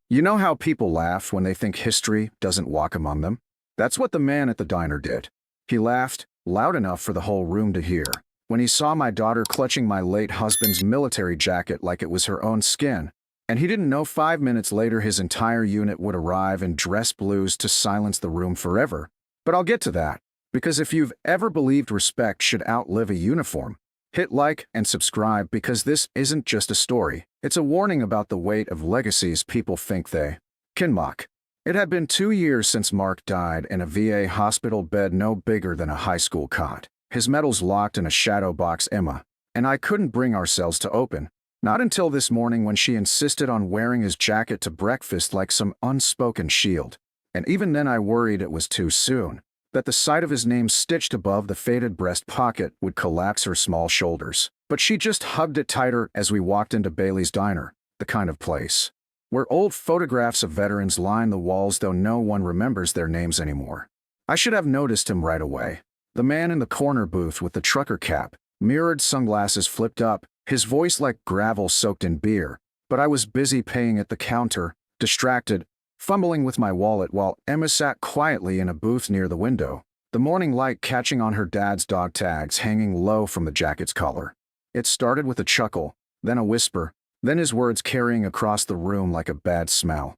You know how people laugh when they think history doesn't walk among them? That's what the man at the diner did. He laughed, loud enough for the whole room to hear, when he saw my daughter clutching my late husband's military jacket like it was her own skin, and he didn't know 5 minutes later his entire unit would arrive in dress blues to silence the room forever. But I'll get to that, because if you've ever believed respect should outlive a uniform, hit like and subscribe because this isn't just a story, it's a warning about the weight of legacies people think they can mock. It had been 2 years since Mark died in a VA hospital bed no bigger than a high school cot, his medals locked in a shadow box Emma, and I couldn't bring ourselves to open. Not until this morning when she insisted on wearing his jacket to breakfast like some unspoken shield. And even then I worried it was too soon, that the sight of his name stitched above the faded breast pocket would collapse her small shoulders. But she just hugged it tighter as we walked into Bailey's Diner, the kind of place where old photographs of veterans line the walls though no one remembers their names anymore. I should have noticed him right away. The man in the corner booth with the trucker cap, mirrored sunglasses flipped up, his voice like gravel soaked in beer, but I was busy paying at the counter, distracted, fumbling with my wallet while Emma sat quietly in a booth near the window, the morning light catching on her dad's dog tags hanging low from the jacket's collar. It started with a chuckle, then a whisper, then his words carrying across the room like a bad smell.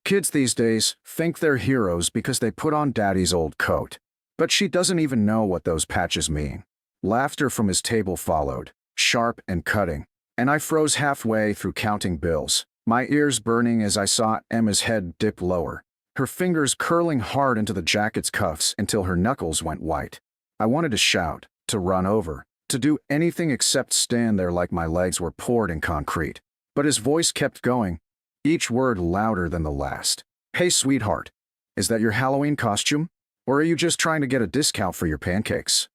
Kids these days think they're heroes because they put on daddy's old coat. But she doesn't even know what those patches mean. Laughter from his table followed, sharp and cutting, and I froze halfway through counting bills, my ears burning as I saw Emma's head dip lower, her fingers curling hard into the jacket's cuffs until her knuckles went white. I wanted to shout, to run over, to do anything except stand there like my legs were poured in concrete. But his voice kept going, each word louder than the last. "Hey, sweetheart, is that your Halloween costume? Or are you just trying to get a discount for your pancakes?"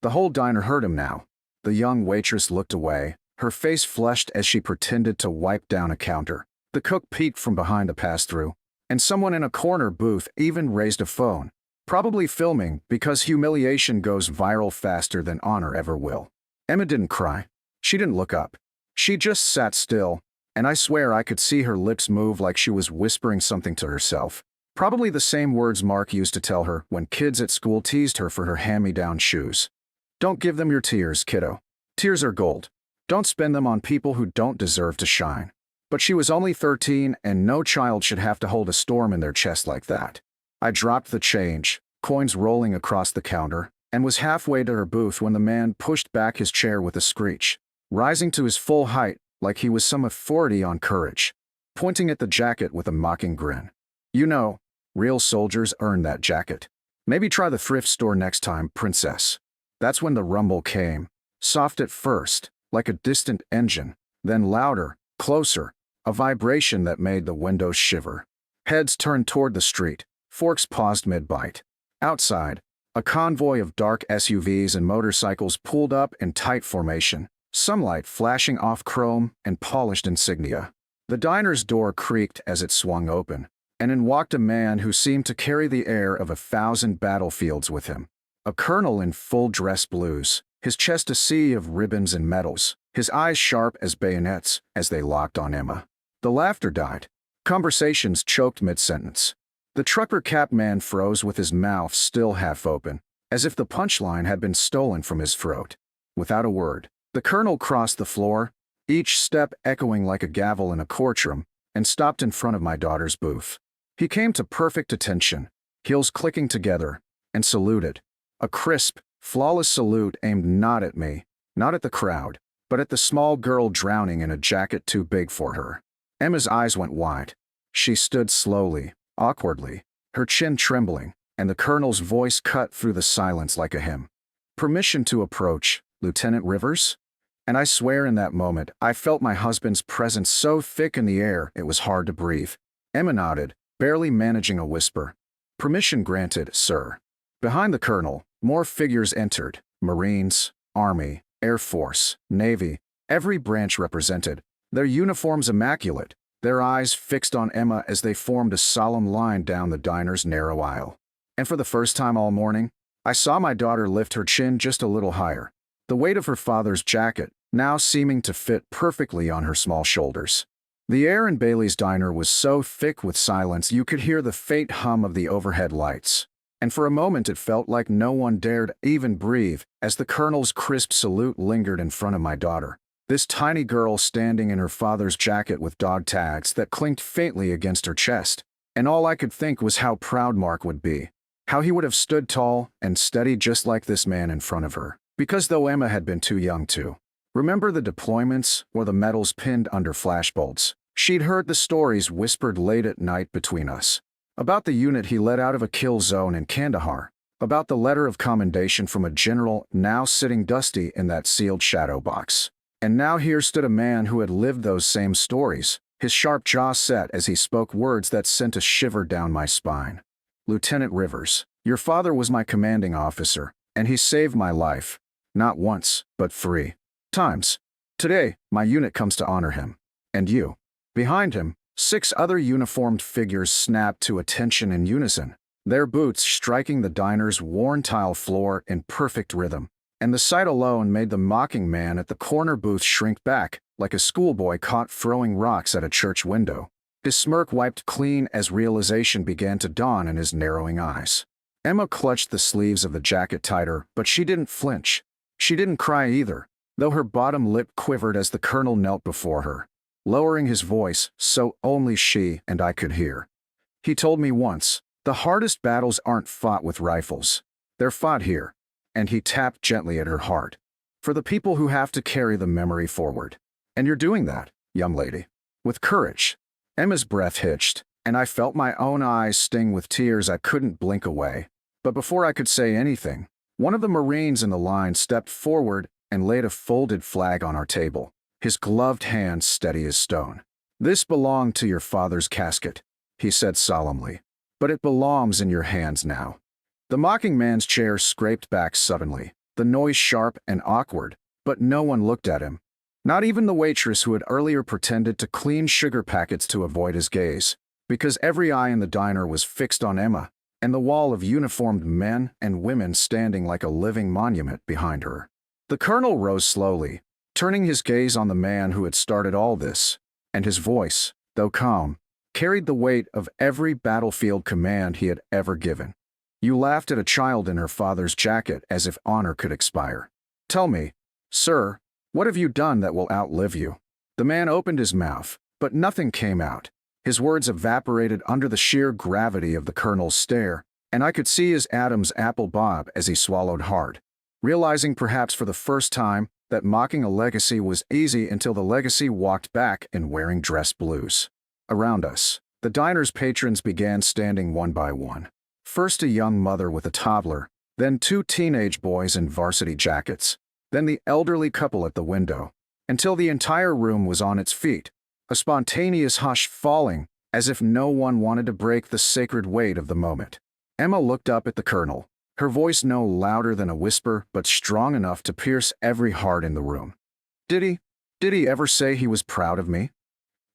The whole diner heard him now. The young waitress looked away, her face flushed as she pretended to wipe down a counter. The cook peeked from behind the pass-through, and someone in a corner booth even raised a phone, probably filming because humiliation goes viral faster than honor ever will. Emma didn't cry. She didn't look up. She just sat still, and I swear I could see her lips move like she was whispering something to herself. Probably the same words Mark used to tell her when kids at school teased her for her hand-me-down shoes. "Don't give them your tears, kiddo. Tears are gold. Don't spend them on people who don't deserve to shine." But she was only 13, and no child should have to hold a storm in their chest like that. I dropped the change, coins rolling across the counter, and was halfway to her booth when the man pushed back his chair with a screech, rising to his full height like he was some authority on courage, pointing at the jacket with a mocking grin. "You know, real soldiers earn that jacket. Maybe try the thrift store next time, princess." That's when the rumble came, soft at first, like a distant engine, then louder, closer, a vibration that made the windows shiver. Heads turned toward the street, forks paused mid-bite. Outside, a convoy of dark SUVs and motorcycles pulled up in tight formation, sunlight flashing off chrome and polished insignia. The diner's door creaked as it swung open, and in walked a man who seemed to carry the air of 1,000 battlefields with him. A colonel in full dress blues, his chest a sea of ribbons and medals, his eyes sharp as bayonets as they locked on Emma. The laughter died. Conversations choked mid-sentence. The trucker cap man froze with his mouth still half open, as if the punchline had been stolen from his throat. Without a word, the colonel crossed the floor, each step echoing like a gavel in a courtroom, and stopped in front of my daughter's booth. He came to perfect attention, heels clicking together, and saluted. A crisp, flawless salute aimed not at me, not at the crowd, but at the small girl drowning in a jacket too big for her. Emma's eyes went wide. She stood slowly, awkwardly, her chin trembling, and the colonel's voice cut through the silence like a hymn. "Permission to approach, Lieutenant Rivers?" And I swear in that moment I felt my husband's presence so thick in the air it was hard to breathe. Emma nodded, barely managing a whisper. "Permission granted, sir." Behind the colonel, more figures entered, Marines, Army, Air Force, Navy, every branch represented, their uniforms immaculate, their eyes fixed on Emma as they formed a solemn line down the diner's narrow aisle. And for the first time all morning, I saw my daughter lift her chin just a little higher, the weight of her father's jacket now seeming to fit perfectly on her small shoulders. The air in Bailey's diner was so thick with silence you could hear the faint hum of the overhead lights. And for a moment it felt like no one dared even breathe as the colonel's crisp salute lingered in front of my daughter. This tiny girl standing in her father's jacket with dog tags that clinked faintly against her chest. And all I could think was how proud Mark would be. How he would have stood tall and steady just like this man in front of her. Because though Emma had been too young to remember the deployments or the medals pinned under flashbulbs, she'd heard the stories whispered late at night between us. About the unit he led out of a kill zone in Kandahar. About the letter of commendation from a general now sitting dusty in that sealed shadow box. And now here stood a man who had lived those same stories, his sharp jaw set as he spoke words that sent a shiver down my spine. Lieutenant Rivers, your father was my commanding officer, and he saved my life. Not once, but 3 times. Today, my unit comes to honor him. And you. Behind him, 6 other uniformed figures snapped to attention in unison, their boots striking the diner's worn tile floor in perfect rhythm. And the sight alone made the mocking man at the corner booth shrink back, like a schoolboy caught throwing rocks at a church window. His smirk wiped clean as realization began to dawn in his narrowing eyes. Emma clutched the sleeves of the jacket tighter, but she didn't flinch. She didn't cry either, though her bottom lip quivered as the colonel knelt before her, lowering his voice so only she and I could hear. He told me once, the hardest battles aren't fought with rifles. They're fought here. And he tapped gently at her heart. For the people who have to carry the memory forward. And you're doing that, young lady. With courage. Emma's breath hitched, and I felt my own eyes sting with tears I couldn't blink away. But before I could say anything, one of the Marines in the line stepped forward and laid a folded flag on our table, his gloved hand steady as stone. This belonged to your father's casket, he said solemnly. But it belongs in your hands now. The mocking man's chair scraped back suddenly, the noise sharp and awkward, but no one looked at him. Not even the waitress who had earlier pretended to clean sugar packets to avoid his gaze, because every eye in the diner was fixed on Emma, and the wall of uniformed men and women standing like a living monument behind her. The colonel rose slowly, turning his gaze on the man who had started all this, and his voice, though calm, carried the weight of every battlefield command he had ever given. You laughed at a child in her father's jacket as if honor could expire. Tell me, sir, what have you done that will outlive you? The man opened his mouth, but nothing came out. His words evaporated under the sheer gravity of the colonel's stare, and I could see his Adam's apple bob as he swallowed hard, realizing perhaps for the first time that mocking a legacy was easy until the legacy walked back in wearing dress blues. Around us, the diner's patrons began standing one by one. First a young mother with a toddler, then 2 teenage boys in varsity jackets, then the elderly couple at the window, until the entire room was on its feet, a spontaneous hush falling as if no one wanted to break the sacred weight of the moment. Emma looked up at the colonel, her voice no louder than a whisper but strong enough to pierce every heart in the room. Did he ever say he was proud of me?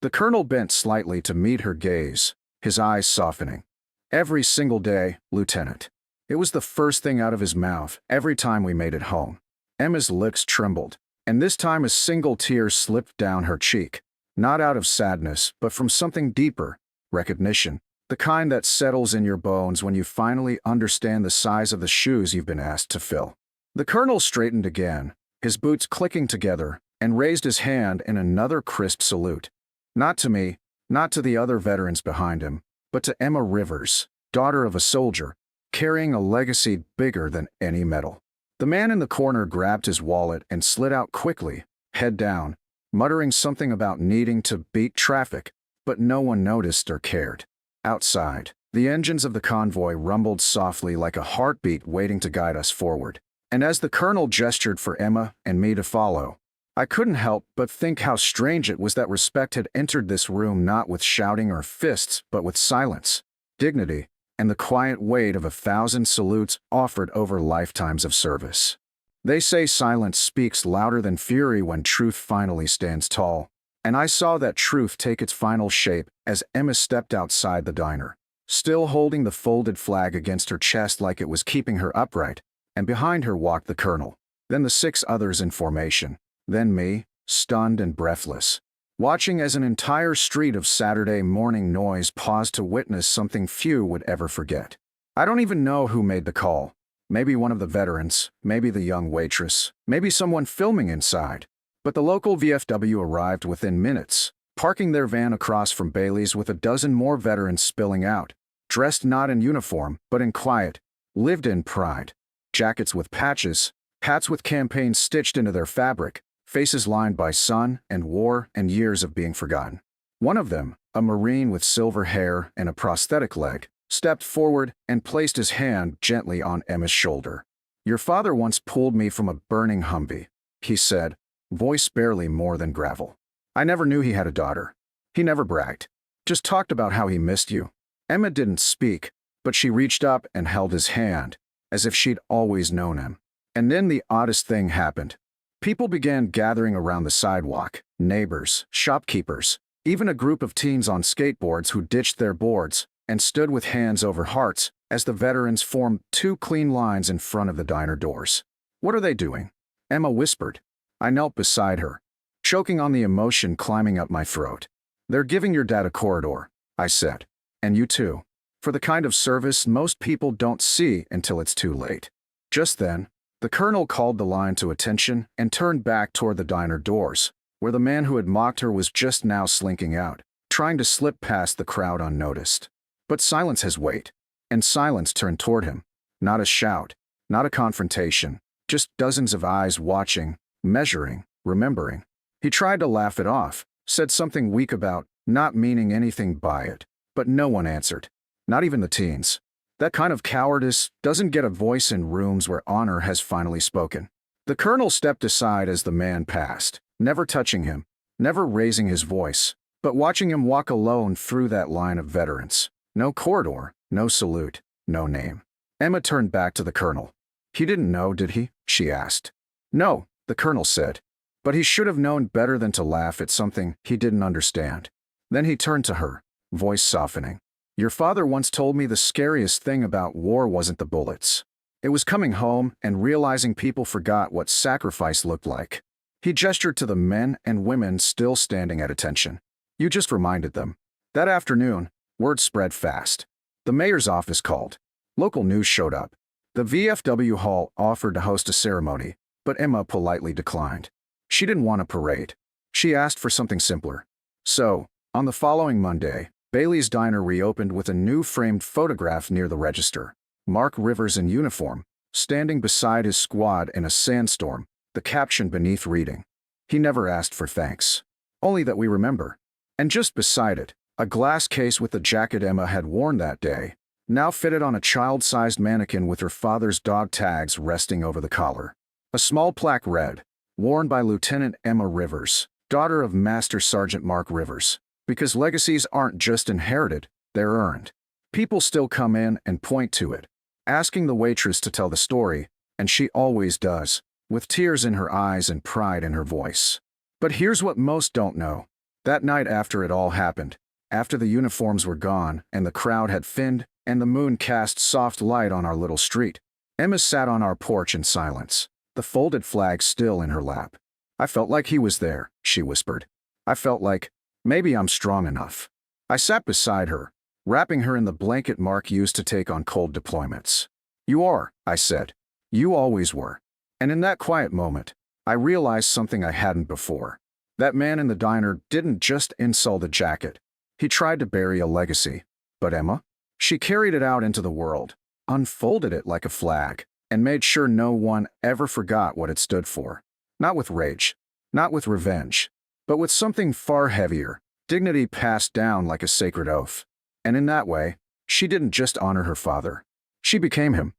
The colonel bent slightly to meet her gaze, his eyes softening. Every single day, Lieutenant. It was the first thing out of his mouth every time we made it home. Emma's lips trembled, and this time a single tear slipped down her cheek, not out of sadness, but from something deeper, recognition, the kind that settles in your bones when you finally understand the size of the shoes you've been asked to fill. The colonel straightened again, his boots clicking together, and raised his hand in another crisp salute. Not to me, not to the other veterans behind him, but to Emma Rivers, daughter of a soldier, carrying a legacy bigger than any medal. The man in the corner grabbed his wallet and slid out quickly, head down, muttering something about needing to beat traffic, but no one noticed or cared. Outside, the engines of the convoy rumbled softly like a heartbeat waiting to guide us forward, and as the colonel gestured for Emma and me to follow, I couldn't help but think how strange it was that respect had entered this room not with shouting or fists, but with silence, dignity, and the quiet weight of 1,000 salutes offered over lifetimes of service. They say silence speaks louder than fury when truth finally stands tall, and I saw that truth take its final shape as Emma stepped outside the diner, still holding the folded flag against her chest like it was keeping her upright, and behind her walked the colonel, then the 6 others in formation. Then me, stunned and breathless. watching as an entire street of Saturday morning noise paused to witness something few would ever forget. I don't even know who made the call. Maybe one of the veterans, maybe the young waitress, maybe someone filming inside. But the local VFW arrived within minutes, parking their van across from Bailey's with a dozen more veterans spilling out, dressed not in uniform, but in quiet, lived-in pride. Jackets with patches, hats with campaigns stitched into their fabric, faces lined by sun and war and years of being forgotten. One of them, a Marine with silver hair and a prosthetic leg, stepped forward and placed his hand gently on Emma's shoulder. "Your father once pulled me from a burning Humvee," he said, voice barely more than gravel. "I never knew he had a daughter. He never bragged. Just talked about how he missed you." Emma didn't speak, but she reached up and held his hand, as if she'd always known him. And then the oddest thing happened. People began gathering around the sidewalk, neighbors, shopkeepers, even a group of teens on skateboards who ditched their boards and stood with hands over hearts as the veterans formed two clean lines in front of the diner doors. "What are they doing?" Emma whispered. I knelt beside her, choking on the emotion climbing up my throat. "They're giving your dad a corridor," I said. "And you too. For the kind of service most people don't see until it's too late." Just then, the colonel called the line to attention and turned back toward the diner doors, where the man who had mocked her was just now slinking out, trying to slip past the crowd unnoticed. But silence has weight, and silence turned toward him. Not a shout, not a confrontation, just dozens of eyes watching, measuring, remembering. He tried to laugh it off, said something weak about not meaning anything by it, but no one answered. Not even the teens. That kind of cowardice doesn't get a voice in rooms where honor has finally spoken. The colonel stepped aside as the man passed, never touching him, never raising his voice, but watching him walk alone through that line of veterans. No corridor, no salute, no name. Emma turned back to the colonel. "He didn't know, did he?" she asked. "No," the colonel said, "but he should have known better than to laugh at something he didn't understand." Then he turned to her, voice softening. "Your father once told me the scariest thing about war wasn't the bullets. It was coming home and realizing people forgot what sacrifice looked like." He gestured to the men and women still standing at attention. "You just reminded them." That afternoon, word spread fast. The mayor's office called. Local news showed up. The VFW hall offered to host a ceremony, but Emma politely declined. She didn't want a parade. She asked for something simpler. So, on the following Monday, Bailey's Diner reopened with a new framed photograph near the register. Mark Rivers in uniform, standing beside his squad in a sandstorm, the caption beneath reading, "He never asked for thanks. Only that we remember." And just beside it, a glass case with the jacket Emma had worn that day, now fitted on a child-sized mannequin with her father's dog tags resting over the collar. A small plaque read, "Worn by Lieutenant Emma Rivers, daughter of Master Sergeant Mark Rivers." Because legacies aren't just inherited, they're earned. People still come in and point to it, asking the waitress to tell the story, and she always does, with tears in her eyes and pride in her voice. But here's what most don't know. That night after it all happened, after the uniforms were gone and the crowd had thinned and the moon cast soft light on our little street, Emma sat on our porch in silence, the folded flag still in her lap. "I felt like he was there," she whispered. "I felt like, maybe I'm strong enough." I sat beside her, wrapping her in the blanket Mark used to take on cold deployments. "You are," I said. "You always were." And in that quiet moment, I realized something I hadn't before. That man in the diner didn't just insult a jacket. He tried to bury a legacy. But Emma? She carried it out into the world, unfolded it like a flag, and made sure no one ever forgot what it stood for. Not with rage, not with revenge, but with something far heavier, dignity passed down like a sacred oath. And in that way, she didn't just honor her father. She became him.